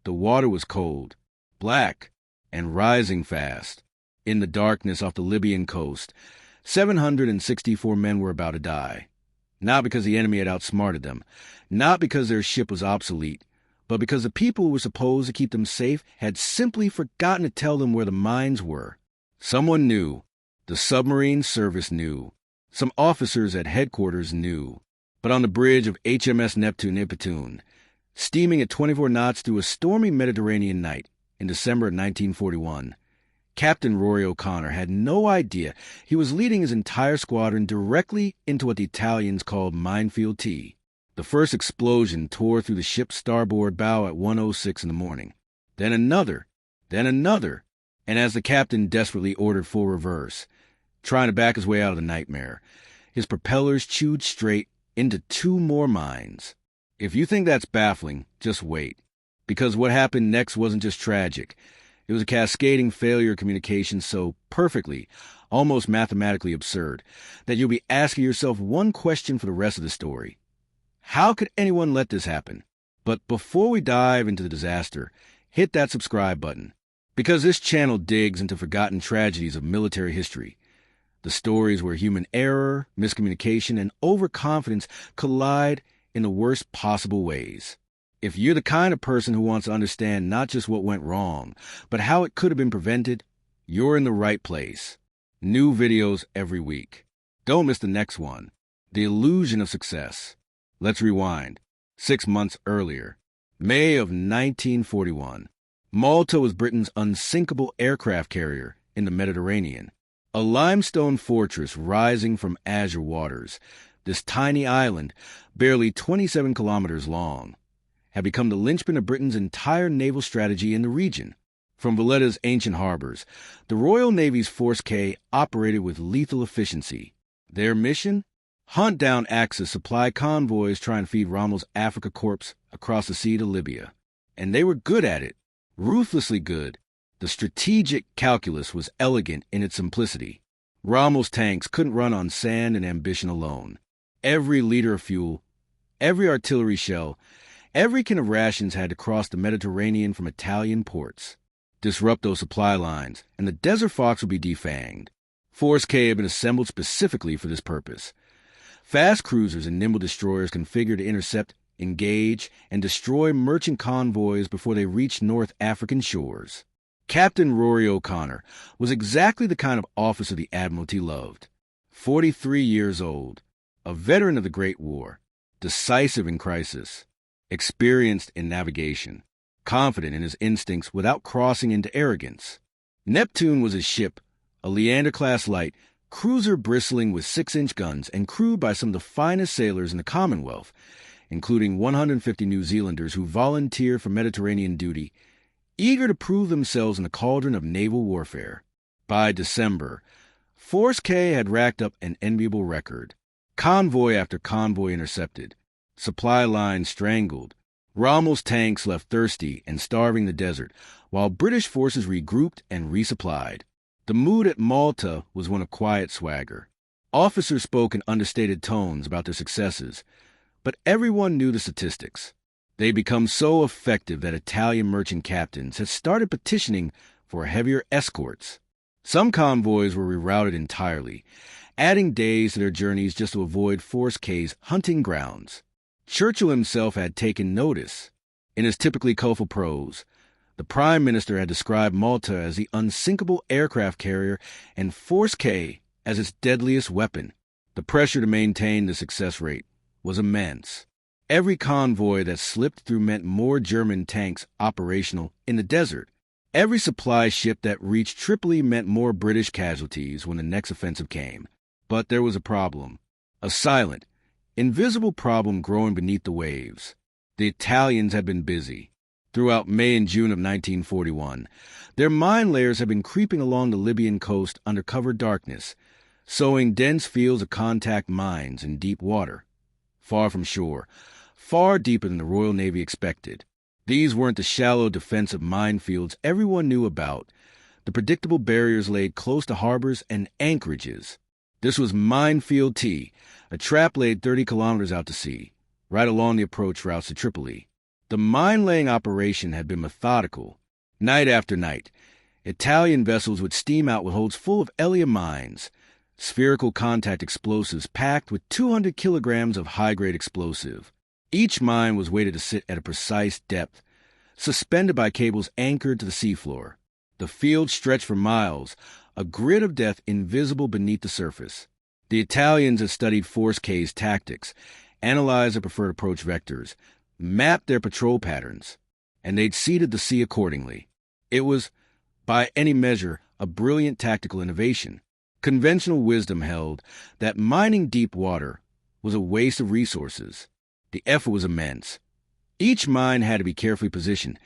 The water was cold, black, and rising fast. In the darkness off the Libyan coast, 764 men were about to die. Not because the enemy had outsmarted them, not because their ship was obsolete, but because the people who were supposed to keep them safe had simply forgotten to tell them where the mines were. Someone knew. The submarine service knew. Some officers at headquarters knew. But on the bridge of HMS Neptune, steaming at 24 knots through a stormy Mediterranean night in December of 1941, Captain Rory O'Connor had no idea he was leading his entire squadron directly into what the Italians called Minefield T. The first explosion tore through the ship's starboard bow at 1:06 in the morning. Then another, and as the captain desperately ordered full reverse, trying to back his way out of the nightmare, his propellers chewed straight into 2 more mines. If you think that's baffling, just wait. Because what happened next wasn't just tragic. It was a cascading failure of communication so perfectly, almost mathematically absurd, that you'll be asking yourself one question for the rest of the story. How could anyone let this happen? But before we dive into the disaster, hit that subscribe button. Because this channel digs into forgotten tragedies of military history. The stories where human error, miscommunication, and overconfidence collide in the worst possible ways. If you're the kind of person who wants to understand not just what went wrong, but how it could have been prevented, you're in the right place. New videos every week. Don't miss the next one. The Illusion of Success. Let's rewind. 6 months earlier. May of 1941. Malta was Britain's unsinkable aircraft carrier in the Mediterranean. A limestone fortress rising from azure waters, this tiny island, barely 27 kilometers long, had become the linchpin of Britain's entire naval strategy in the region. From Valletta's ancient harbors, the Royal Navy's Force K operated with lethal efficiency. Their mission? Hunt down Axis supply convoys trying to feed Rommel's Afrika Korps across the sea to Libya. And they were good at it, ruthlessly good. The strategic calculus was elegant in its simplicity. Rommel's tanks couldn't run on sand and ambition alone. Every liter of fuel, every artillery shell, every can of rations had to cross the Mediterranean from Italian ports. Disrupt those supply lines, and the Desert Fox would be defanged. Force K had been assembled specifically for this purpose. Fast cruisers and nimble destroyers configured to intercept, engage, and destroy merchant convoys before they reached North African shores. Captain Rory O'Connor was exactly the kind of officer the Admiralty loved. 43 years old, a veteran of the Great War, decisive in crisis, experienced in navigation, confident in his instincts without crossing into arrogance. Neptune was his ship, a Leander-class light, cruiser bristling with 6-inch guns and crewed by some of the finest sailors in the Commonwealth, including 150 New Zealanders who volunteered for Mediterranean duty, eager to prove themselves in the cauldron of naval warfare. By December, Force K had racked up an enviable record. Convoy after convoy intercepted, supply lines strangled, Rommel's tanks left thirsty and starving the desert, while British forces regrouped and resupplied. The mood at Malta was one of quiet swagger. Officers spoke in understated tones about their successes, but everyone knew the statistics. They'd become so effective that Italian merchant captains had started petitioning for heavier escorts. Some convoys were rerouted entirely, adding days to their journeys just to avoid Force K's hunting grounds. Churchill himself had taken notice. In his typically colorful prose, the Prime Minister had described Malta as the unsinkable aircraft carrier and Force K as its deadliest weapon. The pressure to maintain the success rate was immense. Every convoy that slipped through meant more German tanks operational in the desert. Every supply ship that reached Tripoli meant more British casualties when the next offensive came. But there was a problem. A silent, invisible problem growing beneath the waves. The Italians had been busy. Throughout May and June of 1941, their mine layers had been creeping along the Libyan coast under cover darkness, sowing dense fields of contact mines in deep water. Far from shore, far deeper than the Royal Navy expected. These weren't the shallow defensive minefields everyone knew about, the predictable barriers laid close to harbors and anchorages. This was Minefield T, a trap laid 30 kilometers out to sea, right along the approach routes to Tripoli. The mine-laying operation had been methodical. Night after night, Italian vessels would steam out with holds full of Elia mines, spherical contact explosives packed with 200 kilograms of high-grade explosive. Each mine was weighted to sit at a precise depth, suspended by cables anchored to the seafloor. The field stretched for miles, a grid of death invisible beneath the surface. The Italians had studied Force K's tactics, analyzed their preferred approach vectors, mapped their patrol patterns, and they'd seeded the sea accordingly. It was, by any measure, a brilliant tactical innovation. Conventional wisdom held that mining deep water was a waste of resources. The effort was immense. Each mine had to be carefully positioned.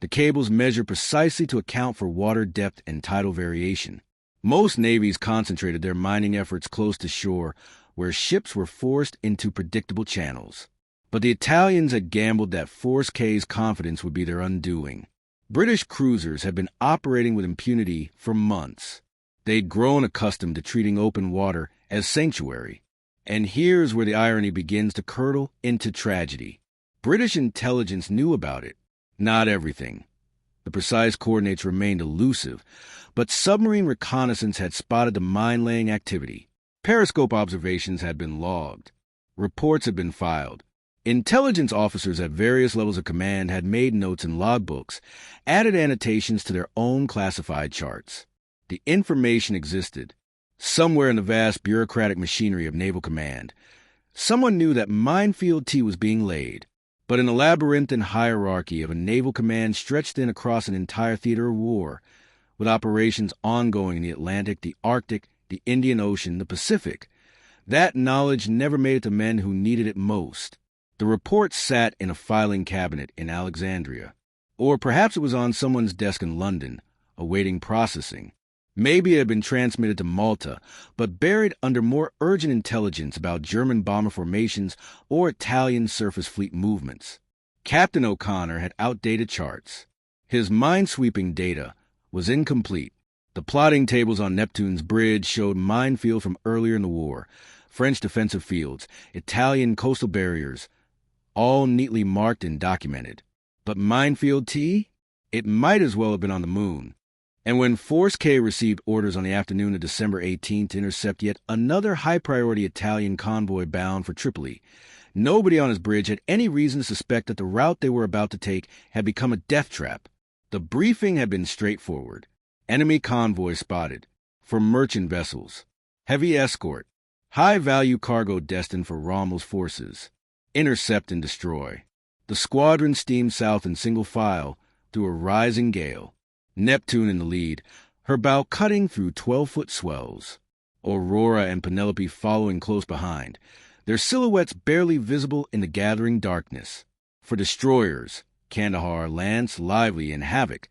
The cables measured precisely to account for water depth and tidal variation. Most navies concentrated their mining efforts close to shore, where ships were forced into predictable channels. But the Italians had gambled that Force K's confidence would be their undoing. British cruisers had been operating with impunity for months. They'd grown accustomed to treating open water as sanctuary. And here's where the irony begins to curdle into tragedy. British intelligence knew about it. Not everything. The precise coordinates remained elusive, but submarine reconnaissance had spotted the mine-laying activity. Periscope observations had been logged. Reports had been filed. Intelligence officers at various levels of command had made notes in logbooks, added annotations to their own classified charts. The information existed. Somewhere in the vast bureaucratic machinery of naval command, someone knew that Minefield T was being laid. But in the labyrinthine hierarchy of a naval command stretched in across an entire theater of war, with operations ongoing in the Atlantic, the Arctic, the Indian Ocean, the Pacific, that knowledge never made it to men who needed it most. The report sat in a filing cabinet in Alexandria, or perhaps it was on someone's desk in London, awaiting processing. Maybe it had been transmitted to Malta, but buried under more urgent intelligence about German bomber formations or Italian surface fleet movements. Captain O'Connor had outdated charts. His minesweeping data was incomplete. The plotting tables on Neptune's bridge showed minefield from earlier in the war, French defensive fields, Italian coastal barriers, all neatly marked and documented. But Minefield T? It might as well have been on the moon. And when Force K received orders on the afternoon of December 18th to intercept yet another high-priority Italian convoy bound for Tripoli, nobody on his bridge had any reason to suspect that the route they were about to take had become a death trap. The briefing had been straightforward. Enemy convoy spotted. For merchant vessels. Heavy escort. High-value cargo destined for Rommel's forces. Intercept and destroy. The squadron steamed south in single file through a rising gale. Neptune in the lead, her bow cutting through 12-foot swells. Aurora and Penelope following close behind, their silhouettes barely visible in the gathering darkness. For destroyers, Kandahar, Lance, Lively, and Havoc,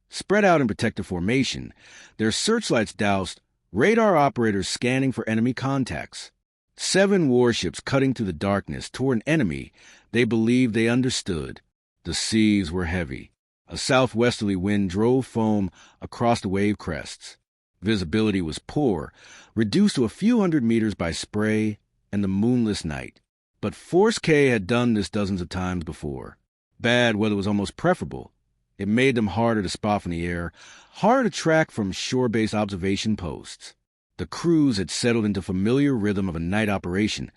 spread out in protective formation, their searchlights doused, radar operators scanning for enemy contacts. 7 warships cutting through the darkness toward an enemy they believed they understood. The seas were heavy. A southwesterly wind drove foam across the wave crests. Visibility was poor, reduced to a few hundred meters by spray and the moonless night. But Force K had done this dozens of times before. Bad weather was almost preferable. It made them harder to spot from the air, harder to track from shore-based observation posts. The crews had settled into familiar rhythm of a night operation,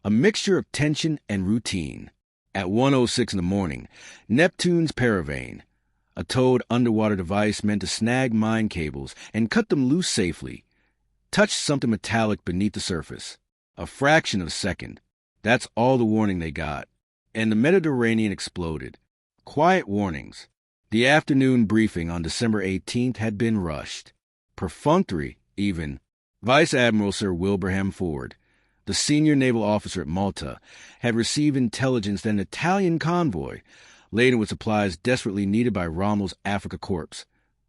a mixture of tension and routine. At 1:06 in the morning, Neptune's paravane, a towed underwater device meant to snag mine cables and cut them loose safely, touched something metallic beneath the surface. A fraction of a second. That's all the warning they got. And the Mediterranean exploded. Quiet warnings. The afternoon briefing on December 18th had been rushed. Perfunctory, even. Vice Admiral Sir Wilbraham Ford, the senior naval officer at Malta, had received intelligence that an Italian convoy, laden with supplies desperately needed by Rommel's Africa Corps,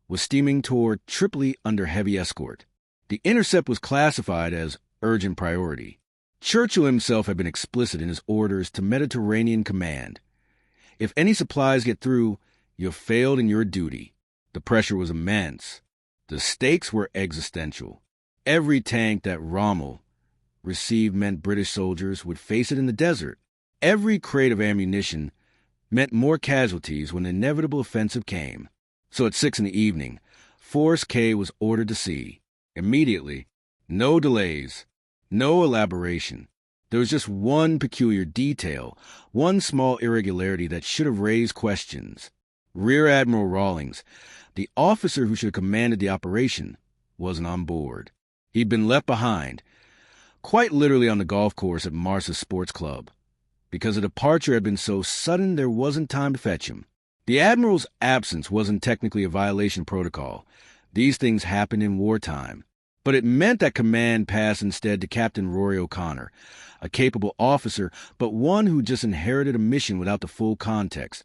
was steaming toward Tripoli under heavy escort. The intercept was classified as urgent priority. Churchill himself had been explicit in his orders to Mediterranean Command. If any supplies get through, you've failed in your duty. The pressure was immense. The stakes were existential. Every tank that Rommel received meant British soldiers would face it in the desert. Every crate of ammunition meant more casualties when the inevitable offensive came. So at 6 in the evening, Force K was ordered to sea. Immediately. No delays. No elaboration. There was just one peculiar detail, one small irregularity that should have raised questions. Rear Admiral Rawlings, the officer who should have commanded the operation, wasn't on board. He'd been left behind, quite literally on the golf course at Marsa's sports club. Because the departure had been so sudden, there wasn't time to fetch him. The Admiral's absence wasn't technically a violation of protocol. These things happened in wartime. But it meant that command passed instead to Captain Rory O'Connor, a capable officer, but one who just inherited a mission without the full context,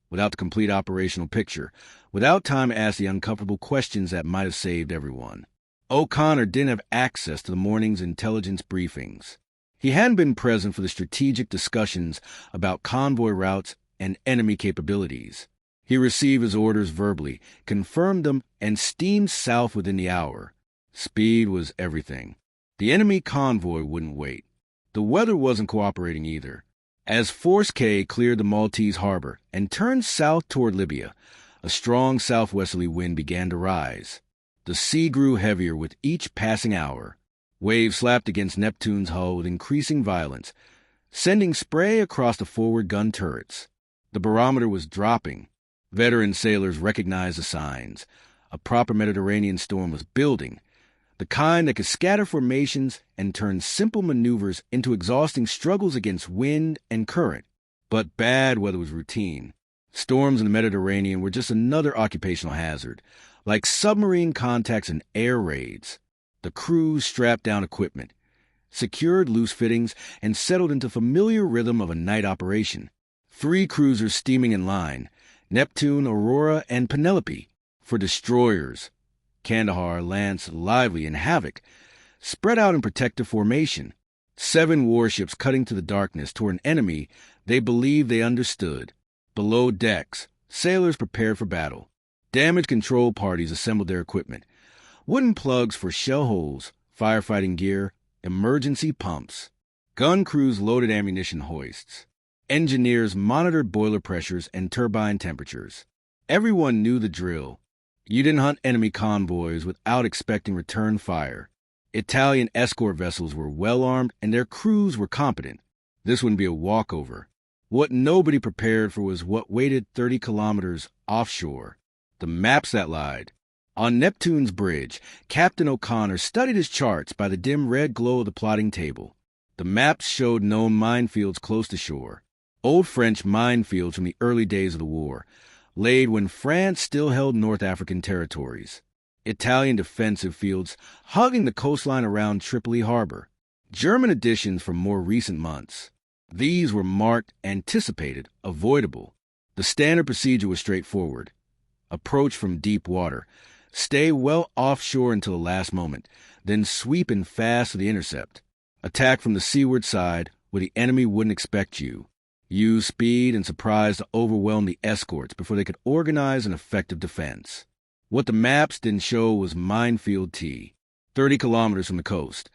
without the complete operational picture, without time to ask the uncomfortable questions that might have saved everyone. O'Connor didn't have access to the morning's intelligence briefings. He hadn't been present for the strategic discussions about convoy routes and enemy capabilities. He received his orders verbally, confirmed them, and steamed south within the hour. Speed was everything. The enemy convoy wouldn't wait. The weather wasn't cooperating either. As Force K cleared the Maltese harbor and turned south toward Libya, a strong southwesterly wind began to rise. The sea grew heavier with each passing hour. Waves slapped against Neptune's hull with increasing violence, sending spray across the forward gun turrets. The barometer was dropping. Veteran sailors recognized the signs. A proper Mediterranean storm was building, the kind that could scatter formations and turn simple maneuvers into exhausting struggles against wind and current. But bad weather was routine. Storms in the Mediterranean were just another occupational hazard, like submarine contacts and air raids. The crews strapped down equipment, secured loose fittings, and settled into familiar rhythm of a night operation. 3 cruisers steaming in line, Neptune, Aurora, and Penelope, for destroyers. Kandahar, Lance, Lively, and Havoc, spread out in protective formation. 7 warships cutting to the darkness toward an enemy they believed they understood. Below decks, sailors prepared for battle. Damage control parties assembled their equipment. Wooden plugs for shell holes, firefighting gear, emergency pumps. Gun crews loaded ammunition hoists. Engineers monitored boiler pressures and turbine temperatures. Everyone knew the drill. You didn't hunt enemy convoys without expecting return fire. Italian escort vessels were well-armed and their crews were competent. This wouldn't be a walkover. What nobody prepared for was what waited 30 kilometers offshore. The maps that lied. On Neptune's bridge, Captain O'Connor studied his charts by the dim red glow of the plotting table. The maps showed known minefields close to shore. Old French minefields from the early days of the war, laid when France still held North African territories. Italian defensive fields hugging the coastline around Tripoli harbor. German additions from more recent months. These were marked, anticipated, avoidable. The standard procedure was straightforward. Approach from deep water. Stay well offshore until the last moment, then sweep in fast to the intercept. Attack from the seaward side where the enemy wouldn't expect you. Use speed and surprise to overwhelm the escorts before they could organize an effective defense. What the maps didn't show was Minefield T, 30 kilometers from the coast,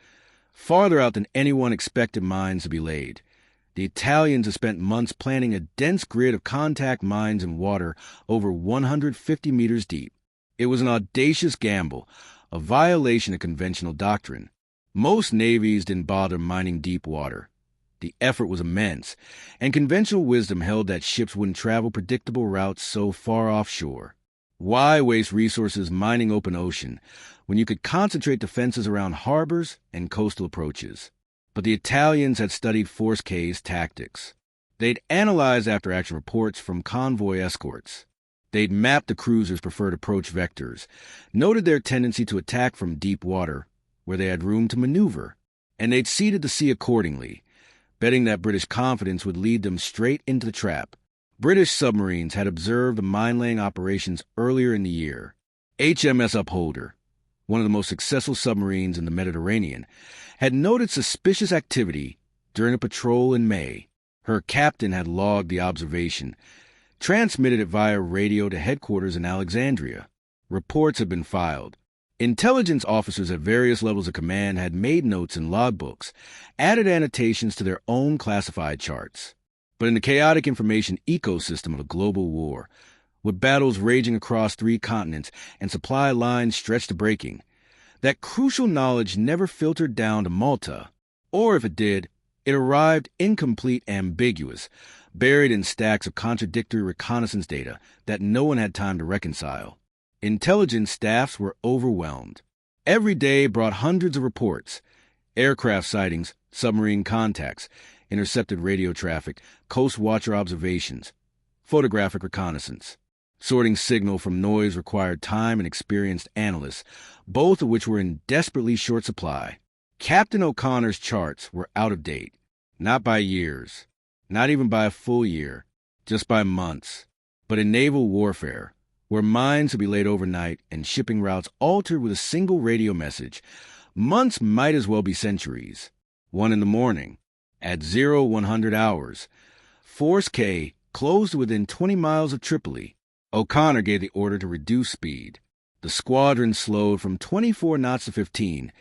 farther out than anyone expected mines to be laid. The Italians had spent months planning a dense grid of contact mines in water over 150 meters deep. It was an audacious gamble, a violation of conventional doctrine. Most navies didn't bother mining deep water. The effort was immense, and conventional wisdom held that ships wouldn't travel predictable routes so far offshore. Why waste resources mining open ocean when you could concentrate defenses around harbors and coastal approaches? But the Italians had studied Force K's tactics. They'd analyzed after-action reports from convoy escorts. They'd mapped the cruisers' preferred approach vectors, noted their tendency to attack from deep water, where they had room to maneuver, and they'd seeded the sea accordingly, betting that British confidence would lead them straight into the trap. British submarines had observed the mine-laying operations earlier in the year. HMS Upholder, one of the most successful submarines in the Mediterranean, had noted suspicious activity during a patrol in May. Her captain had logged the observation, transmitted it via radio to headquarters in Alexandria. Reports had been filed. Intelligence officers at various levels of command had made notes in logbooks, added annotations to their own classified charts. But in the chaotic information ecosystem of a global war, with battles raging across 3 continents and supply lines stretched to breaking, that crucial knowledge never filtered down to Malta. Or if it did, it arrived incomplete, ambiguous, buried in stacks of contradictory reconnaissance data that no one had time to reconcile. Intelligence staffs were overwhelmed. Every day brought hundreds of reports: aircraft sightings, submarine contacts, intercepted radio traffic, coast watcher observations, photographic reconnaissance. Sorting signal from noise required time and experienced analysts, both of which were in desperately short supply. Captain O'Connor's charts were out of date, not by years, not even by a full year, just by months. But in naval warfare, where mines would be laid overnight and shipping routes altered with a single radio message, months might as well be centuries. 1 in the morning, at 0100 hours, Force K closed within 20 miles of Tripoli. O'Connor gave the order to reduce speed. The squadron slowed from 24 knots to 15,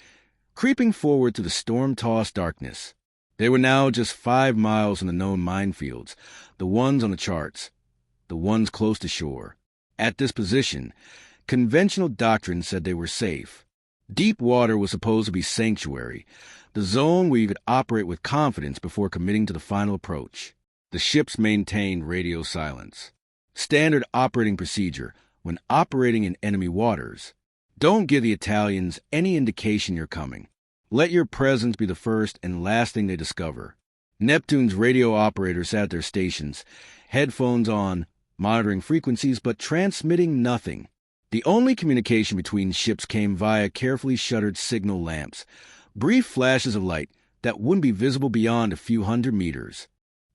creeping forward to the storm-tossed darkness. They were now just 5 miles from the known minefields, the ones on the charts, the ones close to shore. At this position, conventional doctrine said they were safe. Deep water was supposed to be sanctuary, the zone where you could operate with confidence before committing to the final approach. The ships maintained radio silence. Standard operating procedure when operating in enemy waters. Don't give the Italians any indication you're coming. Let your presence be the first and last thing they discover. Neptune's radio operators sat at their stations, headphones on, monitoring frequencies but transmitting nothing. The only communication between ships came via carefully shuttered signal lamps, brief flashes of light that wouldn't be visible beyond a few hundred meters.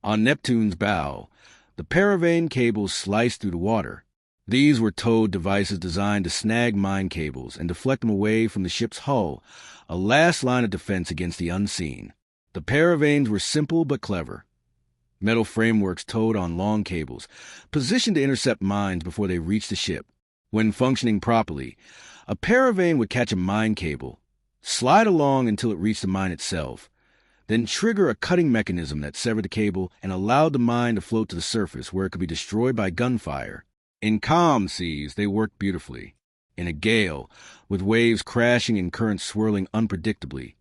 On Neptune's bow, the paravane cables sliced through the water. These were towed devices designed to snag mine cables and deflect them away from the ship's hull, a last line of defense against the unseen. The paravanes were simple but clever. Metal frameworks towed on long cables, positioned to intercept mines before they reached the ship. When functioning properly, a paravane would catch a mine cable, slide along until it reached the mine itself, then trigger a cutting mechanism that severed the cable and allowed the mine to float to the surface where it could be destroyed by gunfire. In calm seas, they worked beautifully. In a gale, with waves crashing and currents swirling unpredictably,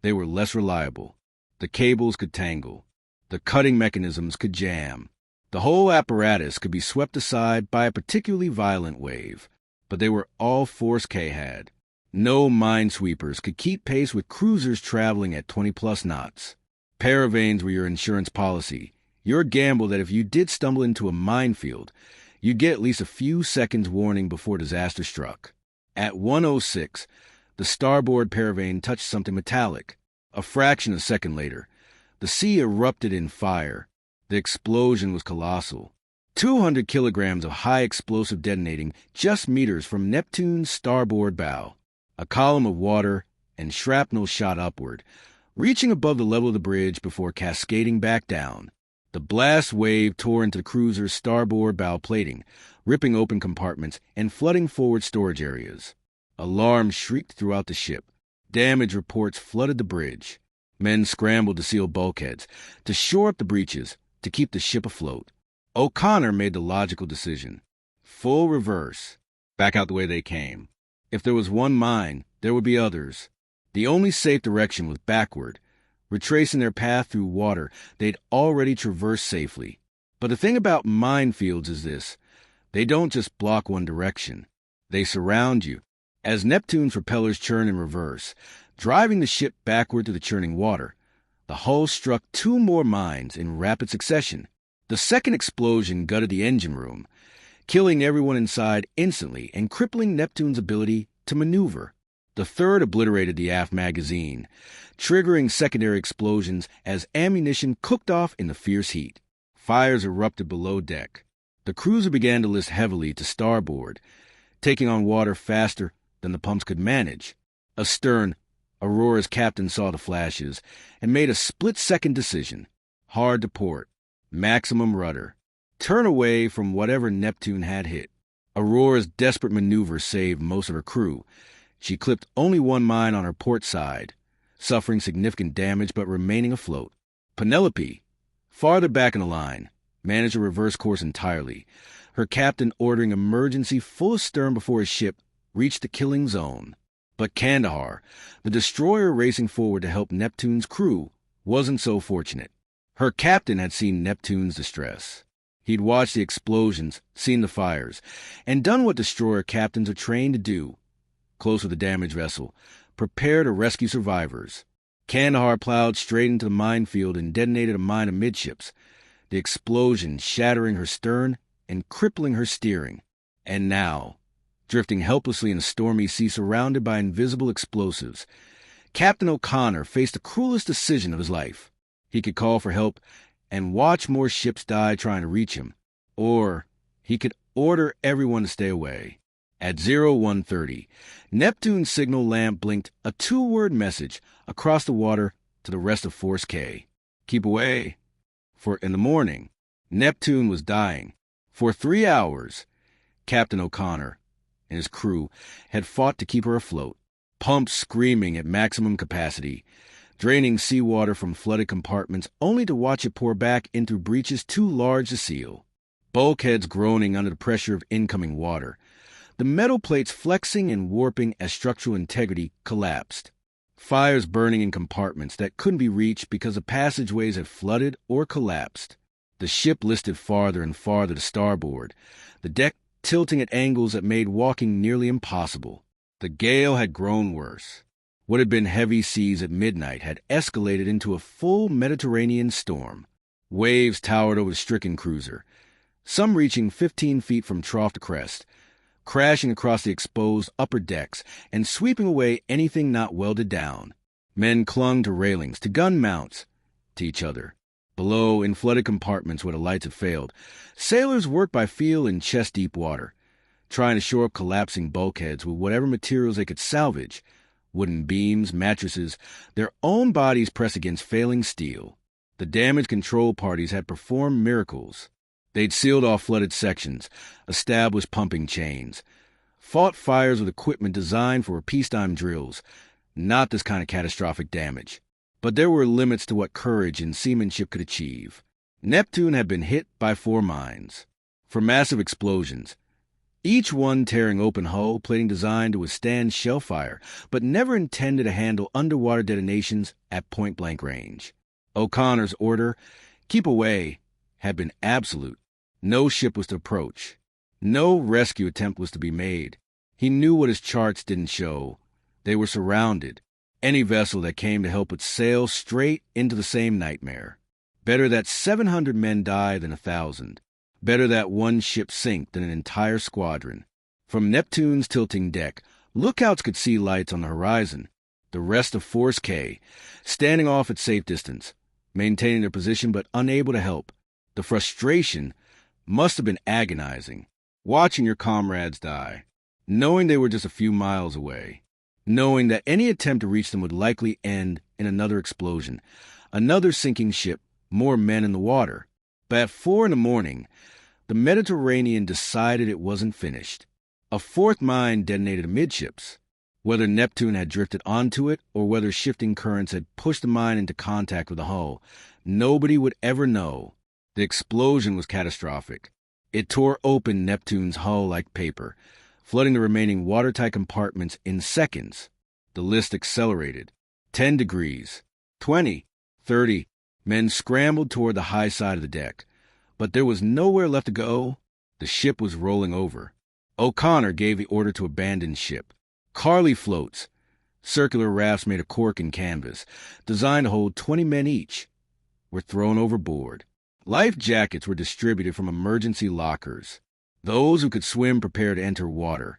they were less reliable. The cables could tangle. The cutting mechanisms could jam. The whole apparatus could be swept aside by a particularly violent wave. But they were all Force K had. No minesweepers could keep pace with cruisers traveling at 20-plus knots. Paravanes were your insurance policy, your gamble that if you did stumble into a minefield, you'd get at least a few seconds warning before disaster struck. At 1:06, the starboard paravane touched something metallic. A fraction of a second later, the sea erupted in fire. The explosion was colossal. 200 kilograms of high explosive detonating just meters from Neptune's starboard bow. A column of water and shrapnel shot upward, reaching above the level of the bridge before cascading back down. The blast wave tore into the cruiser's starboard bow plating, ripping open compartments and flooding forward storage areas. Alarms shrieked throughout the ship. Damage reports flooded the bridge. Men scrambled to seal bulkheads, to shore up the breaches, to keep the ship afloat. O'Connor made the logical decision. Full reverse. Back out the way they came. If there was one mine, there would be others. The only safe direction was backward, retracing their path through water they'd already traversed safely. But the thing about minefields is this: they don't just block one direction. They surround you. As Neptune's propellers churn in reverse, driving the ship backward through the churning water, the hull struck 2 more mines in rapid succession. The second explosion gutted the engine room, killing everyone inside instantly and crippling Neptune's ability to maneuver. The third obliterated the aft magazine, triggering secondary explosions as ammunition cooked off in the fierce heat. Fires erupted below deck. The cruiser began to list heavily to starboard, taking on water faster than the pumps could manage. Astern, Aurora's captain saw the flashes and made a split-second decision. Hard to port. Maximum rudder. Turn away from whatever Neptune had hit. Aurora's desperate maneuver saved most of her crew. She clipped only one mine on her port side, suffering significant damage but remaining afloat. Penelope, Farther back in the line, managed to reverse course entirely, her captain ordering emergency full astern before his ship reached the killing zone. But Kandahar, the destroyer racing forward to help Neptune's crew, wasn't so fortunate. Her captain had seen Neptune's distress. He'd watched the explosions, seen the fires, and done what destroyer captains are trained to do. Close to the damaged vessel, prepare to rescue survivors. Kandahar plowed straight into the minefield and detonated a mine amidships, the explosion shattering her stern and crippling her steering. And now, drifting helplessly in a stormy sea surrounded by invisible explosives, Captain O'Connor faced the cruelest decision of his life. He could call for help and watch more ships die trying to reach him, or he could order everyone to stay away. At 0130, Neptune's signal lamp blinked a 2-word message across the water to the rest of Force K. Keep away. For in the morning, Neptune was dying. For 3 hours, Captain O'Connor and his crew had fought to keep her afloat, pumps screaming at maximum capacity, draining seawater from flooded compartments only to watch it pour back into breaches too large to seal. Bulkheads groaning under the pressure of incoming water, the metal plates flexing and warping as structural integrity collapsed. Fires burning in compartments that couldn't be reached because the passageways had flooded or collapsed. The ship listed farther and farther to starboard, the deck tilting at angles that made walking nearly impossible. The gale had grown worse. What had been heavy seas at midnight had escalated into a full Mediterranean storm. Waves towered over the stricken cruiser, some reaching 15 feet from trough to crest, crashing across the exposed upper decks and sweeping away anything not welded down. Men clung to railings, to gun mounts, to each other. Below, in flooded compartments where the lights had failed, sailors worked by feel in chest-deep water, trying to shore up collapsing bulkheads with whatever materials they could salvage. Wooden beams, mattresses, their own bodies pressed against failing steel. The damage control parties had performed miracles. They'd sealed off flooded sections, established pumping chains, fought fires with equipment designed for peacetime drills, not this kind of catastrophic damage. But there were limits to what courage and seamanship could achieve. Neptune had been hit by 4 mines, for massive explosions, each one tearing open hull plating designed to withstand shell fire, but never intended to handle underwater detonations at point-blank range. O'Connor's order, keep away, had been absolute. No ship was to approach. No rescue attempt was to be made. He knew what his charts didn't show. They were surrounded. Any vessel that came to help would sail straight into the same nightmare. Better that 700 men die than 1,000. Better that one ship sink than an entire squadron. From Neptune's tilting deck, lookouts could see lights on the horizon. The rest of Force K, standing off at safe distance, maintaining their position but unable to help. The frustration must have been agonizing, watching your comrades die, knowing they were just a few miles away, knowing that any attempt to reach them would likely end in another explosion, another sinking ship, more men in the water. But at 4 a.m, the Mediterranean decided it wasn't finished. A 4th mine detonated amidships. Whether Neptune had drifted onto it or whether shifting currents had pushed the mine into contact with the hull, nobody would ever know. The explosion was catastrophic. It tore open Neptune's hull like paper, flooding the remaining watertight compartments in seconds. The list accelerated. 10 degrees, 20, 30. Men scrambled toward the high side of the deck. But there was nowhere left to go. The ship was rolling over. O'Connor gave the order to abandon ship. Carley floats, circular rafts made of cork and canvas, designed to hold 20 men each, were thrown overboard. Life jackets were distributed from emergency lockers. Those who could swim prepared to enter water.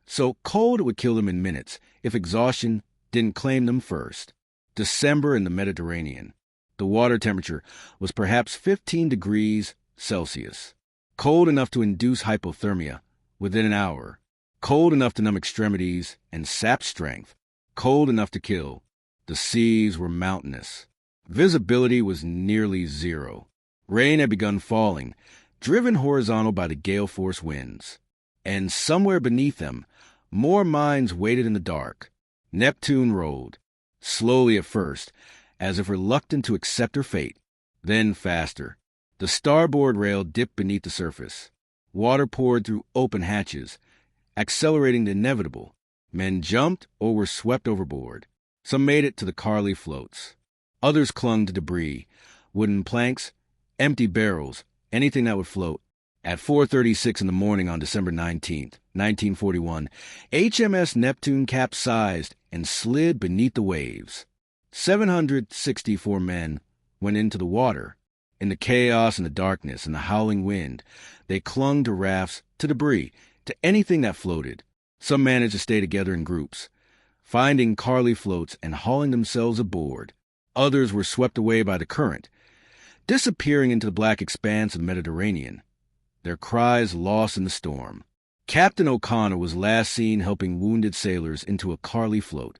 So cold it would kill them in minutes if exhaustion didn't claim them first. December in the Mediterranean. The water temperature was perhaps 15 degrees Celsius. Cold enough to induce hypothermia within an hour. Cold enough to numb extremities and sap strength. Cold enough to kill. The seas were mountainous. Visibility was nearly zero. Rain had begun falling, driven horizontal by the gale-force winds. And somewhere beneath them, more mines waited in the dark. Neptune rolled, slowly at first, as if reluctant to accept her fate. then faster. The starboard rail dipped beneath the surface. Water poured through open hatches, accelerating the inevitable. Men jumped or were swept overboard. Some made it to the Carly floats. Others clung to debris, wooden planks, empty barrels, anything that would float. At 4:36 in the morning on December 19th, 1941, HMS Neptune capsized and slid beneath the waves. 764 men went into the water. In the chaos and the darkness and the howling wind, they clung to rafts, to debris, to anything that floated. Some managed to stay together in groups, finding Carly floats and hauling themselves aboard. Others were swept away by the current, disappearing into the black expanse of the Mediterranean, their cries lost in the storm. Captain O'Connor was last seen helping wounded sailors into a Carly float,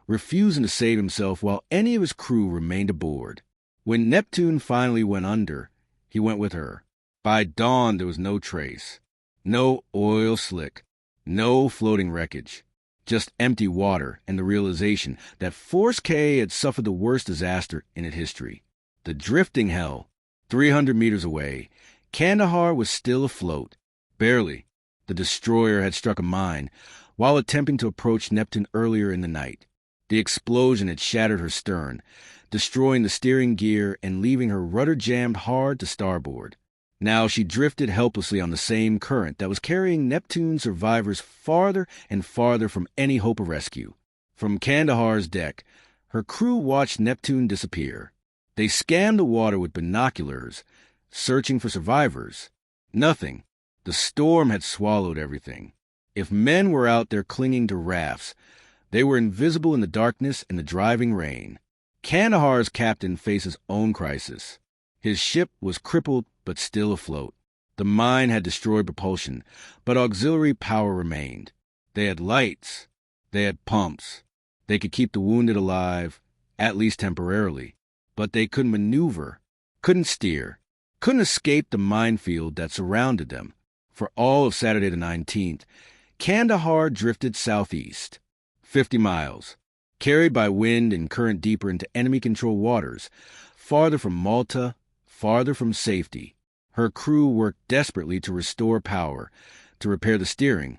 refusing to save himself while any of his crew remained aboard. When Neptune finally went under, he went with her. By dawn, there was no trace. No oil slick. No floating wreckage. Just empty water and the realization that Force K had suffered the worst disaster in its history. The drifting hell. 300 meters away, Kandahar was still afloat. Barely. The destroyer had struck a mine while attempting to approach Neptune earlier in the night. The explosion had shattered her stern, destroying the steering gear and leaving her rudder jammed hard to starboard. Now she drifted helplessly on the same current that was carrying Neptune's survivors farther and farther from any hope of rescue. From Kandahar's deck, her crew watched Neptune disappear. They scanned the water with binoculars, searching for survivors. Nothing. The storm had swallowed everything. If men were out there clinging to rafts, they were invisible in the darkness and the driving rain. Kandahar's captain faced his own crisis. His ship was crippled but still afloat. The mine had destroyed propulsion, but auxiliary power remained. They had lights. They had pumps. They could keep the wounded alive, at least temporarily. But they couldn't maneuver, couldn't steer, couldn't escape the minefield that surrounded them. For all of Saturday the 19th, Kandahar drifted southeast, 50 miles. Carried by wind and current deeper into enemy-controlled waters, farther from Malta, farther from safety. Her crew worked desperately to restore power, to repair the steering,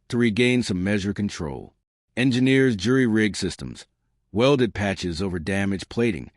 to regain some measure of control. Engineers jury-rigged systems, welded patches over damaged plating,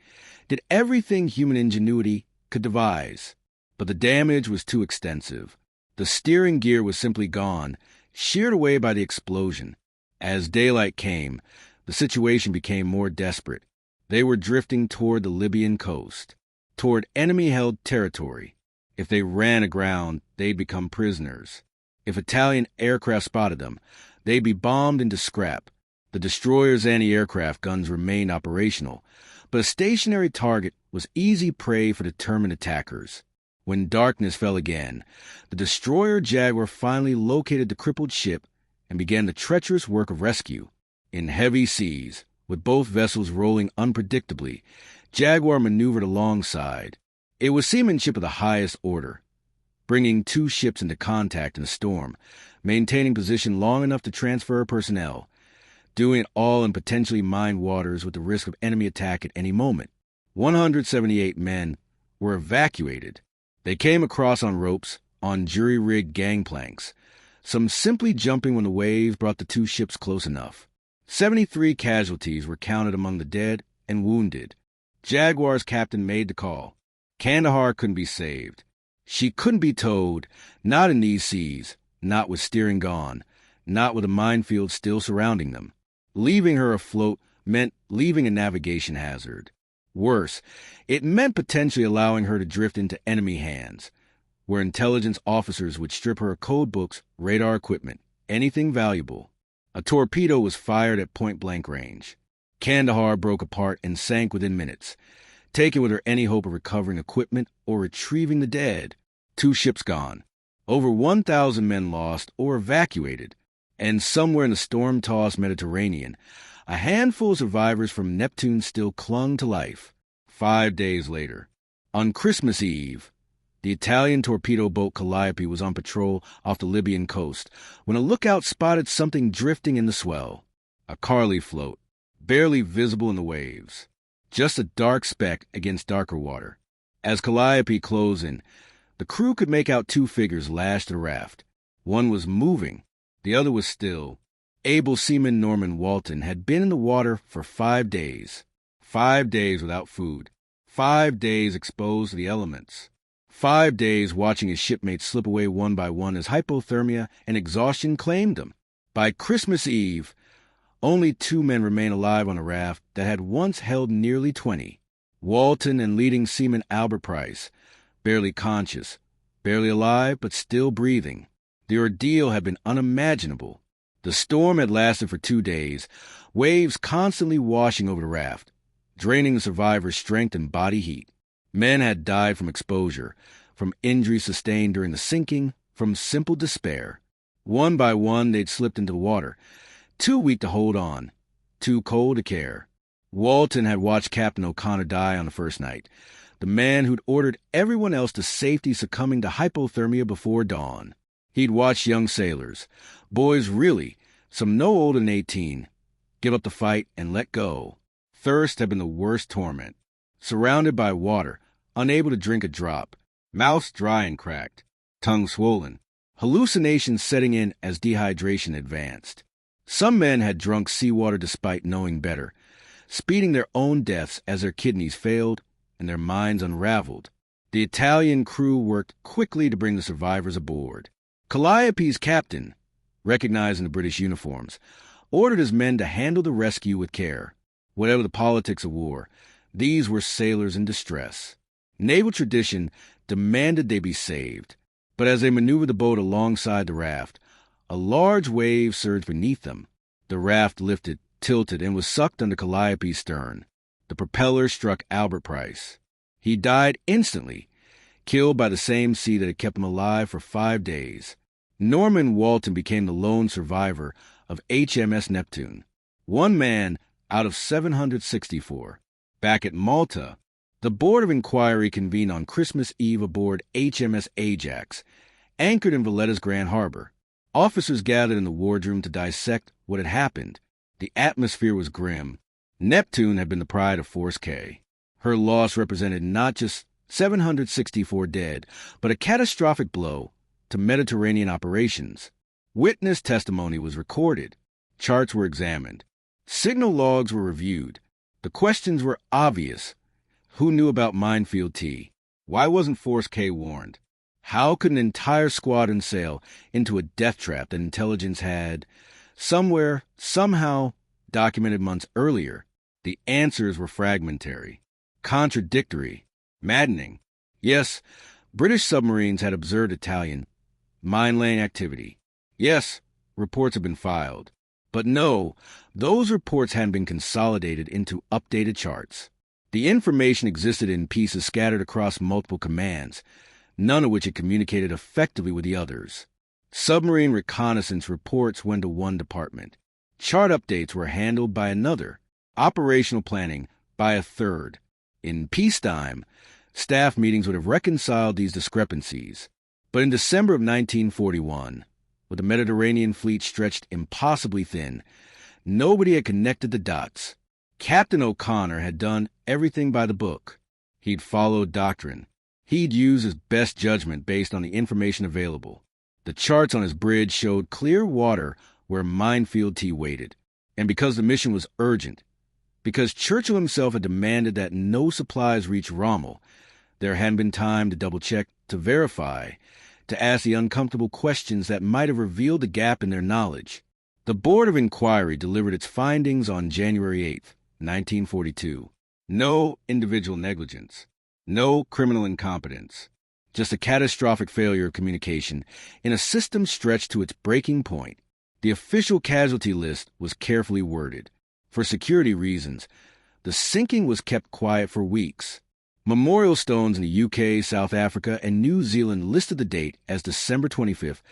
did everything human ingenuity could devise. But the damage was too extensive. The steering gear was simply gone, sheared away by the explosion. As daylight came, the situation became more desperate. They were drifting toward the Libyan coast, toward enemy-held territory. If they ran aground, they'd become prisoners. If Italian aircraft spotted them, they'd be bombed into scrap. The destroyer's anti-aircraft guns remained operational, but a stationary target was easy prey for determined attackers. When darkness fell again, the destroyer Jaguar finally located the crippled ship and began the treacherous work of rescue. In heavy seas, with both vessels rolling unpredictably, Jaguar maneuvered alongside. It was seamanship of the highest order, bringing two ships into contact in a storm, maintaining position long enough to transfer personnel, doing it all in potentially mined waters with the risk of enemy attack at any moment. 178 men were evacuated. They came across on ropes, on jury-rigged gangplanks, some simply jumping when the waves brought the two ships close enough. 73 casualties were counted among the dead and wounded. Jaguar's captain made the call. Kandahar couldn't be saved. She couldn't be towed, not in these seas, not with steering gone, not with a minefield still surrounding them. Leaving her afloat meant leaving a navigation hazard. Worse, it meant potentially allowing her to drift into enemy hands, where intelligence officers would strip her of code books, radar equipment, anything valuable. A torpedo was fired at point-blank range. Kandahar broke apart and sank within minutes, taking with her any hope of recovering equipment or retrieving the dead. 2 ships gone. Over 1,000 men lost or evacuated. And somewhere in the storm-tossed Mediterranean, a handful of survivors from Neptune still clung to life. 5 days later, on Christmas Eve, the Italian torpedo boat Calliope was on patrol off the Libyan coast when a lookout spotted something drifting in the swell. A Carly float, barely visible in the waves. Just a dark speck against darker water. As Calliope closed in, the crew could make out two figures lashed to the raft. One was moving, the other was still. Able seaman Norman Walton had been in the water for 5 days. 5 days without food. 5 days exposed to the elements. 5 days watching his shipmates slip away one by one as hypothermia and exhaustion claimed them. By Christmas Eve, only 2 men remained alive on a raft that had once held nearly 20. Walton and leading seaman Albert Price, barely conscious, barely alive but still breathing. The ordeal had been unimaginable. The storm had lasted for 2 days, waves constantly washing over the raft, draining the survivors' strength and body heat. Men had died from exposure, from injuries sustained during the sinking, from simple despair. One by one they'd slipped into the water, too weak to hold on, too cold to care. Walton had watched Captain O'Connor die on the first night, the man who'd ordered everyone else to safety succumbing to hypothermia before dawn. He'd watched young sailors, boys really, some no older than 18, give up the fight and let go. Thirst had been the worst torment. Surrounded by water, unable to drink a drop, mouths dry and cracked, tongue swollen, hallucinations setting in as dehydration advanced. Some men had drunk seawater despite knowing better, speeding their own deaths as their kidneys failed and their minds unraveled. The Italian crew worked quickly to bring the survivors aboard. Calliope's captain, recognizing the British uniforms, ordered his men to handle the rescue with care. Whatever the politics of war, these were sailors in distress. Naval tradition demanded they be saved, but as they maneuvered the boat alongside the raft, a large wave surged beneath them. The raft lifted, tilted, and was sucked under Calliope's stern. The propeller struck Albert Price. He died instantly, killed by the same sea that had kept him alive for 5 days. Norman Walton became the lone survivor of HMS Neptune, one man out of 764. Back at Malta, the Board of Inquiry convened on Christmas Eve aboard HMS Ajax, anchored in Valletta's Grand Harbor. Officers gathered in the wardroom to dissect what had happened. The atmosphere was grim. Neptune had been the pride of Force K. Her loss represented not just 764 dead, but a catastrophic blow to Mediterranean operations. Witness testimony was recorded. Charts were examined. Signal logs were reviewed. The questions were obvious. Who knew about Minefield T? Why wasn't Force K warned? How could an entire squadron sail into a death trap that intelligence had, somewhere, somehow, documented months earlier? The answers were fragmentary, contradictory, maddening. Yes, British submarines had observed Italian mine-laying activity. Yes, reports had been filed. But no, those reports hadn't been consolidated into updated charts. The information existed in pieces scattered across multiple commands, none of which had communicated effectively with the others. Submarine reconnaissance reports went to one department. Chart updates were handled by another. Operational planning by a third. In peacetime, staff meetings would have reconciled these discrepancies. But in December of 1941, with the Mediterranean fleet stretched impossibly thin, nobody had connected the dots. Captain O'Connor had done everything by the book. He'd followed doctrine. He'd used his best judgment based on the information available. The charts on his bridge showed clear water where Minefield T waited. And because the mission was urgent, because Churchill himself had demanded that no supplies reach Rommel, there hadn't been time to double-check, to verify, to ask the uncomfortable questions that might have revealed the gap in their knowledge. The Board of Inquiry delivered its findings on January 8, 1942. No individual negligence. No criminal incompetence. Just a catastrophic failure of communication in a system stretched to its breaking point. The official casualty list was carefully worded. For security reasons, the sinking was kept quiet for weeks. Memorial stones in the UK, South Africa, and New Zealand listed the date as December 25th,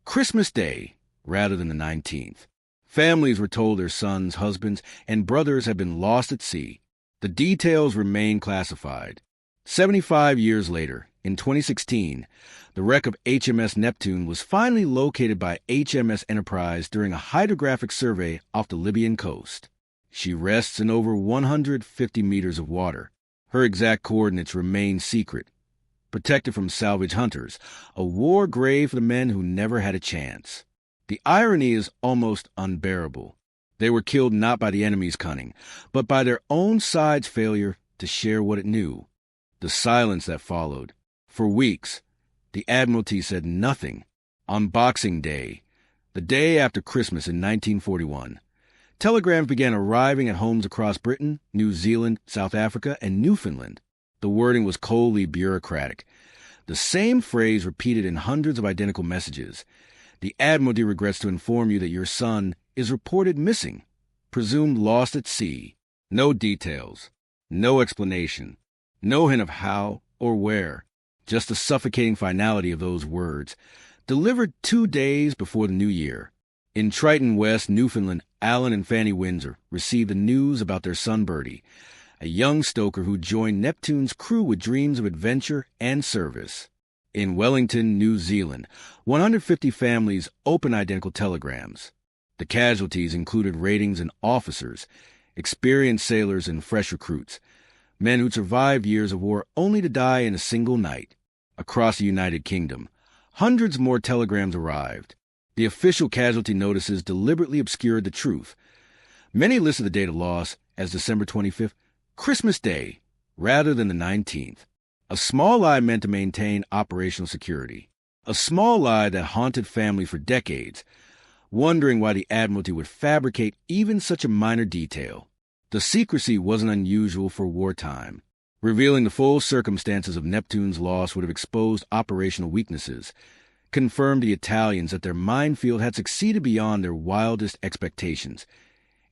Christmas Day, rather than the 19th. Families were told their sons, husbands, and brothers had been lost at sea. The details remain classified. 75 years later, in 2016, the wreck of HMS Neptune was finally located by HMS Enterprise during a hydrographic survey off the Libyan coast. She rests in over 150 meters of water. Her exact coordinates remain secret, protected from salvage hunters, a war grave for the men who never had a chance. The irony is almost unbearable. They were killed not by the enemy's cunning, but by their own side's failure to share what it knew. The silence that followed. For weeks, the Admiralty said nothing. On Boxing Day, the day after Christmas in 1941, telegrams began arriving at homes across Britain, New Zealand, South Africa, and Newfoundland. The wording was coldly bureaucratic. The same phrase repeated in hundreds of identical messages. The Admiralty regrets to inform you that your son is reported missing, presumed lost at sea. No details, no explanation, no hint of how or where, just the suffocating finality of those words, delivered 2 days before the new year. In Triton, West Newfoundland, Alan and Fanny Windsor received the news about their son Bertie, a young stoker who joined Neptune's crew with dreams of adventure and service. In Wellington, New Zealand, 150 families opened identical telegrams. The casualties included ratings and officers, experienced sailors and fresh recruits, men who'd survived years of war only to die in a single night. Across the United Kingdom, hundreds more telegrams arrived. The official casualty notices deliberately obscured the truth. Many listed the date of loss as December 25th, Christmas Day, rather than the 19th. A small lie meant to maintain operational security. A small lie that haunted families for decades, wondering why the Admiralty would fabricate even such a minor detail. The secrecy wasn't unusual for wartime. Revealing the full circumstances of Neptune's loss would have exposed operational weaknesses, confirmed the Italians that their minefield had succeeded beyond their wildest expectations,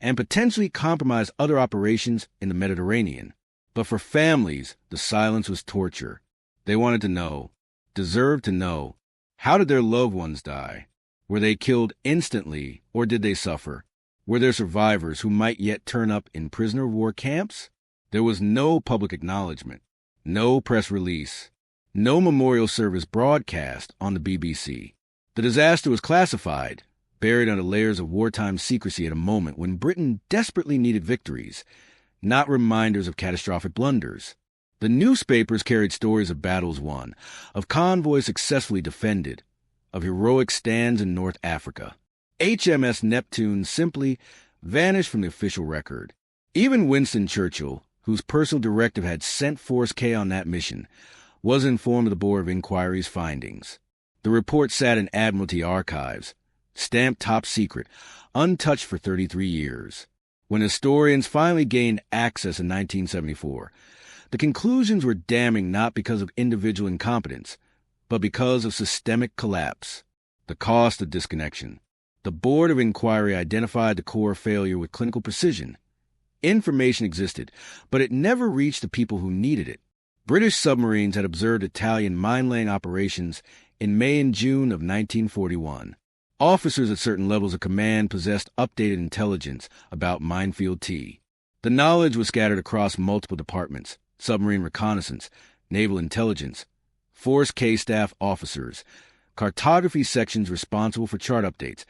and potentially compromised other operations in the Mediterranean. But for families, the silence was torture. They wanted to know, deserved to know, how did their loved ones die? Were they killed instantly, or did they suffer? Were there survivors who might yet turn up in prisoner of war camps? There was no public acknowledgement, no press release, no memorial service broadcast on the BBC. The disaster was classified, buried under layers of wartime secrecy at a moment when Britain desperately needed victories, not reminders of catastrophic blunders. The newspapers carried stories of battles won, of convoys successfully defended, of heroic stands in North Africa. HMS Neptune simply vanished from the official record. Even Winston Churchill, whose personal directive had sent Force K on that mission, was informed of the Board of Inquiry's findings. The report sat in Admiralty archives, stamped top secret, untouched for 33 years. When historians finally gained access in 1974, the conclusions were damning not because of individual incompetence, but because of systemic collapse. The cost of disconnection. The Board of Inquiry identified the core failure with clinical precision. Information existed, but it never reached the people who needed it. British submarines had observed Italian mine-laying operations in May and June of 1941. Officers at certain levels of command possessed updated intelligence about Minefield T. The knowledge was scattered across multiple departments: submarine reconnaissance, naval intelligence, Force K staff officers, cartography sections responsible for chart updates,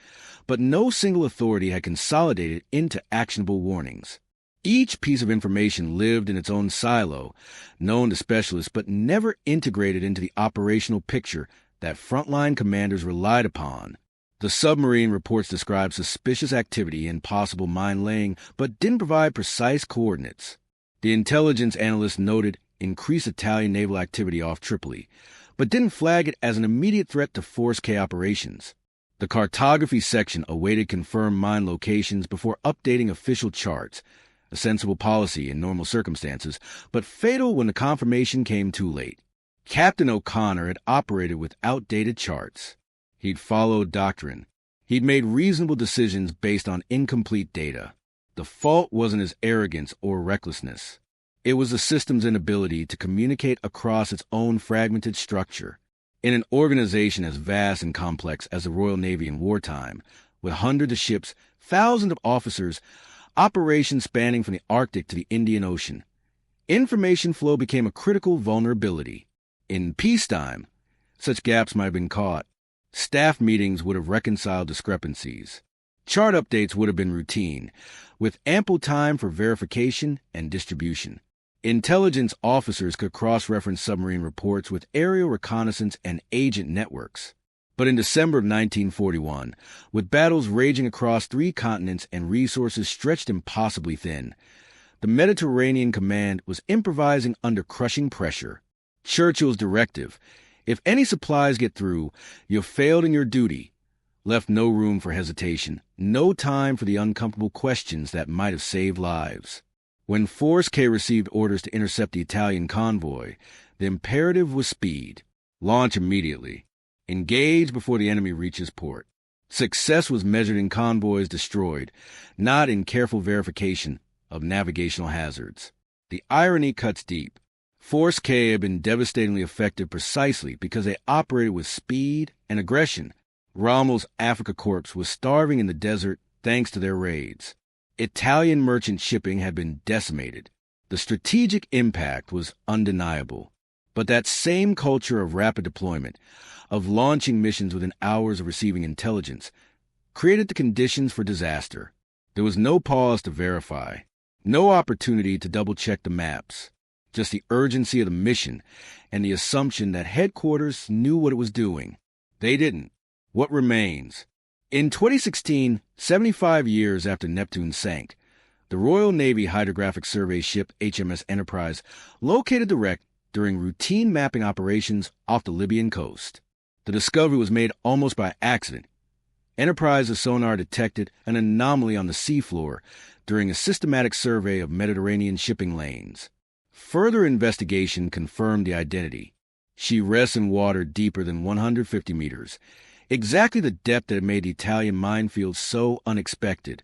but no single authority had consolidated into actionable warnings. Each piece of information lived in its own silo, known to specialists, but never integrated into the operational picture that frontline commanders relied upon. The submarine reports described suspicious activity and possible mine laying, but didn't provide precise coordinates. The intelligence analysts noted increased Italian naval activity off Tripoli, but didn't flag it as an immediate threat to Force K operations. The cartography section awaited confirmed mine locations before updating official charts, a sensible policy in normal circumstances, but fatal when the confirmation came too late. Captain O'Connor had operated with outdated charts. He'd followed doctrine. He'd made reasonable decisions based on incomplete data. The fault wasn't his arrogance or recklessness. It was the system's inability to communicate across its own fragmented structure. In an organization as vast and complex as the Royal Navy in wartime, with hundreds of ships, thousands of officers, operations spanning from the Arctic to the Indian Ocean, information flow became a critical vulnerability. In peacetime, such gaps might have been caught. Staff meetings would have reconciled discrepancies. Chart updates would have been routine, with ample time for verification and distribution. Intelligence officers could cross-reference submarine reports with aerial reconnaissance and agent networks. But in December of 1941, with battles raging across 3 continents and resources stretched impossibly thin, the Mediterranean Command was improvising under crushing pressure. Churchill's directive, "If any supplies get through, you've failed in your duty," left no room for hesitation, no time for the uncomfortable questions that might have saved lives. When Force K received orders to intercept the Italian convoy, the imperative was speed. Launch immediately. Engage before the enemy reaches port. Success was measured in convoys destroyed, not in careful verification of navigational hazards. The irony cuts deep. Force K had been devastatingly effective precisely because they operated with speed and aggression. Rommel's Africa Corps was starving in the desert thanks to their raids. Italian merchant shipping had been decimated. The strategic impact was undeniable. But that same culture of rapid deployment, of launching missions within hours of receiving intelligence, created the conditions for disaster. There was no pause to verify, no opportunity to double-check the maps, just the urgency of the mission and the assumption that headquarters knew what it was doing. They didn't. What remains? In 2016, 75 years after Neptune sank, the Royal Navy Hydrographic Survey ship HMS Enterprise located the wreck during routine mapping operations off the Libyan coast. The discovery was made almost by accident. Enterprise's sonar detected an anomaly on the seafloor during a systematic survey of Mediterranean shipping lanes. Further investigation confirmed the identity. She rests in water deeper than 150 meters, exactly the depth that had made the Italian minefield so unexpected,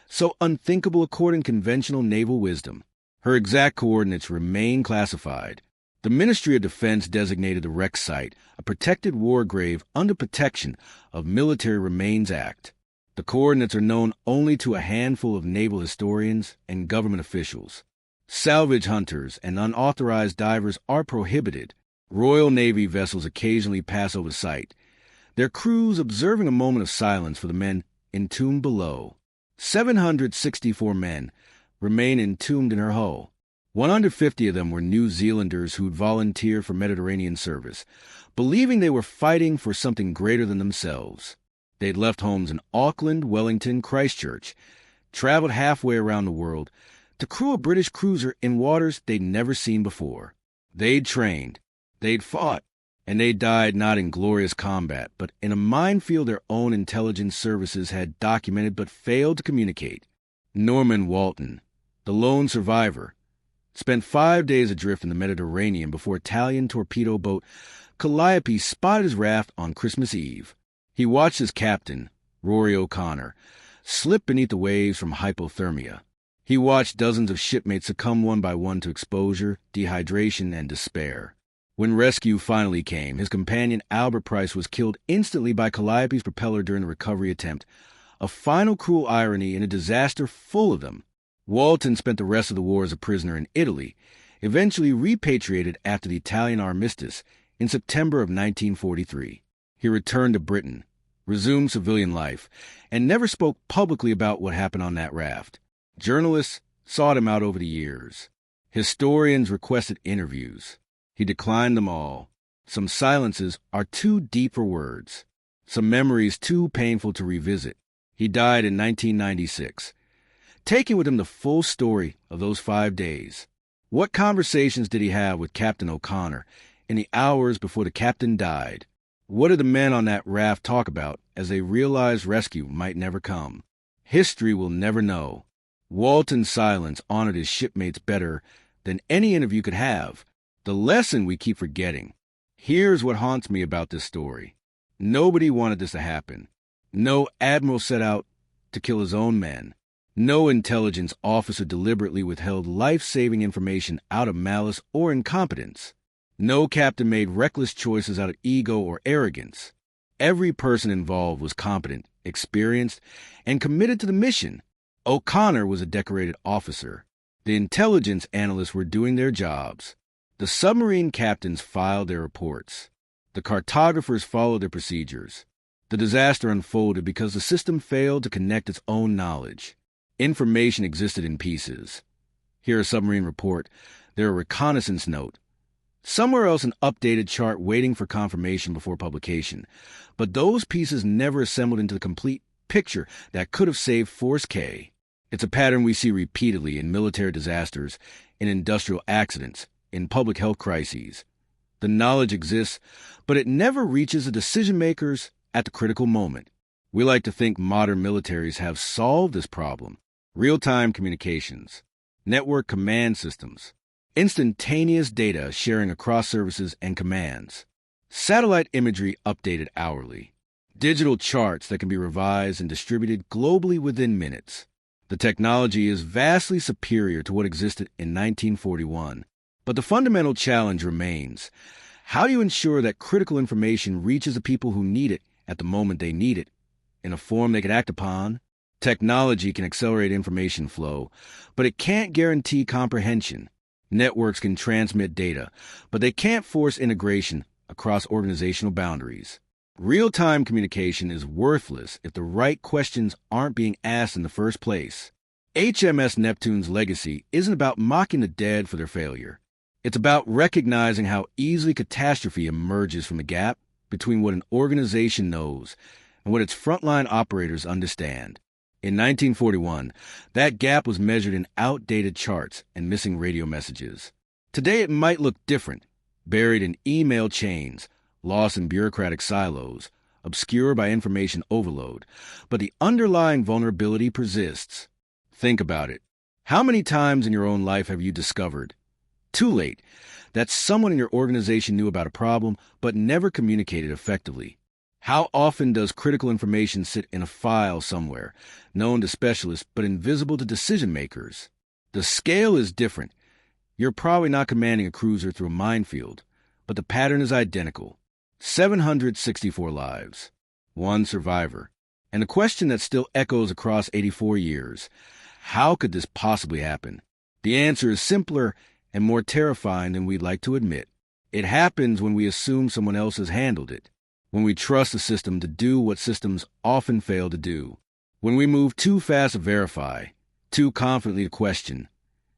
so unthinkable according to conventional naval wisdom. Her exact coordinates remain classified. The Ministry of Defense designated the wreck site a protected war grave under protection of Military Remains Act. The coordinates are known only to a handful of naval historians and government officials. Salvage hunters and unauthorized divers are prohibited. Royal Navy vessels occasionally pass over the site, their crews observing a moment of silence for the men entombed below. 764 men remain entombed in her hull. 150 of them were New Zealanders who'd volunteered for Mediterranean service, believing they were fighting for something greater than themselves. They'd left homes in Auckland, Wellington, Christchurch, traveled halfway around the world to crew a British cruiser in waters they'd never seen before. They'd trained, they'd fought, and they died not in glorious combat, but in a minefield their own intelligence services had documented but failed to communicate. Norman Walton, the lone survivor, spent 5 days adrift in the Mediterranean before Italian torpedo boat Calliope spotted his raft on Christmas Eve. He watched his captain, Rory O'Connor, slip beneath the waves from hypothermia. He watched dozens of shipmates succumb one by one to exposure, dehydration, and despair. When rescue finally came, his companion Albert Price was killed instantly by Calliope's propeller during the recovery attempt, a final cruel irony in a disaster full of them. Walton spent the rest of the war as a prisoner in Italy, eventually repatriated after the Italian armistice in September of 1943. He returned to Britain, resumed civilian life, and never spoke publicly about what happened on that raft. Journalists sought him out over the years. Historians requested interviews. He declined them all. Some silences are too deep for words. Some memories too painful to revisit. He died in 1996, taking with him the full story of those 5 days. What conversations did he have with Captain O'Connor in the hours before the captain died? What did the men on that raft talk about as they realized rescue might never come? History will never know. Walton's silence honored his shipmates better than any interview could have. The lesson we keep forgetting. Here's what haunts me about this story. Nobody wanted this to happen. No admiral set out to kill his own men. No intelligence officer deliberately withheld life-saving information out of malice or incompetence. No captain made reckless choices out of ego or arrogance. Every person involved was competent, experienced, and committed to the mission. O'Connor was a decorated officer. The intelligence analysts were doing their jobs. The submarine captains filed their reports. The cartographers followed their procedures. The disaster unfolded because the system failed to connect its own knowledge. Information existed in pieces. Here a submarine report, There are reconnaissance note. Somewhere else an updated chart waiting for confirmation before publication. But those pieces never assembled into the complete picture that could have saved Force K. It's a pattern we see repeatedly in military disasters, in industrial accidents, in public health crises. The knowledge exists, but it never reaches the decision makers at the critical moment. We like to think modern militaries have solved this problem. Real-time communications, network command systems, instantaneous data sharing across services and commands, satellite imagery updated hourly, digital charts that can be revised and distributed globally within minutes. The technology is vastly superior to what existed in 1941, but the fundamental challenge remains. How do you ensure that critical information reaches the people who need it at the moment they need it, in a form they can act upon? Technology can accelerate information flow, but it can't guarantee comprehension. Networks can transmit data, but they can't force integration across organizational boundaries. Real-time communication is worthless if the right questions aren't being asked in the first place. HMS Neptune's legacy isn't about mocking the dead for their failure. It's about recognizing how easily catastrophe emerges from the gap between what an organization knows and what its frontline operators understand. In 1941, that gap was measured in outdated charts and missing radio messages. Today it might look different, buried in email chains, lost in bureaucratic silos, obscured by information overload, but the underlying vulnerability persists. Think about it. How many times in your own life have you discovered, too late, that someone in your organization knew about a problem but never communicated effectively? How often does critical information sit in a file somewhere, known to specialists but invisible to decision makers? The scale is different. You're probably not commanding a cruiser through a minefield, but the pattern is identical. 764 lives, one survivor. And the question that still echoes across 84 years, how could this possibly happen? The answer is simpler and more terrifying than we'd like to admit. It happens when we assume someone else has handled it. When we trust the system to do what systems often fail to do. When we move too fast to verify, too confidently to question,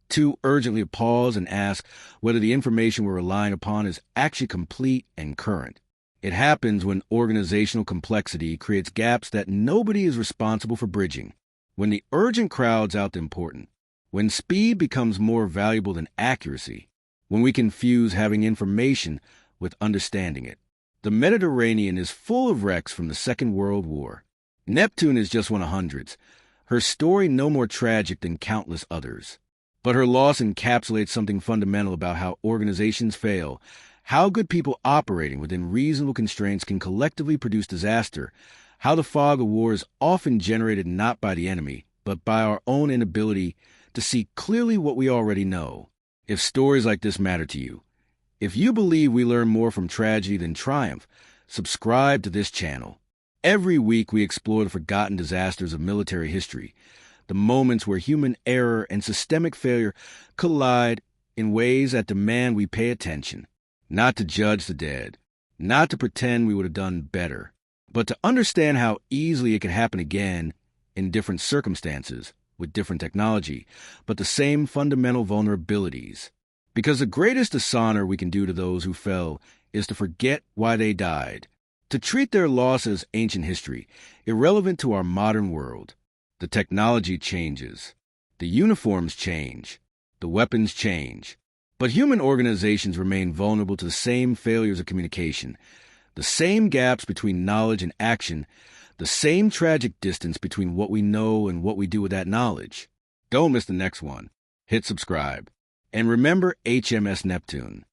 too urgently to pause and ask whether the information we're relying upon is actually complete and current. It happens when organizational complexity creates gaps that nobody is responsible for bridging. When the urgent crowds out the important. When speed becomes more valuable than accuracy. When we confuse having information with understanding it. The Mediterranean is full of wrecks from the Second World War. Neptune is just one of hundreds, her story no more tragic than countless others. But her loss encapsulates something fundamental about how organizations fail, how good people operating within reasonable constraints can collectively produce disaster, how the fog of war is often generated not by the enemy, but by our own inability to see clearly what we already know. If stories like this matter to you, if you believe we learn more from tragedy than triumph, subscribe to this channel. Every week we explore the forgotten disasters of military history, the moments where human error and systemic failure collide in ways that demand we pay attention, not to judge the dead, not to pretend we would have done better, but to understand how easily it could happen again in different circumstances, with different technology, but the same fundamental vulnerabilities. Because the greatest dishonor we can do to those who fell is to forget why they died, to treat their loss as ancient history, irrelevant to our modern world. The technology changes. The uniforms change. The weapons change. But human organizations remain vulnerable to the same failures of communication, the same gaps between knowledge and action, the same tragic distance between what we know and what we do with that knowledge. Don't miss the next one. Hit subscribe. And remember HMS Neptune.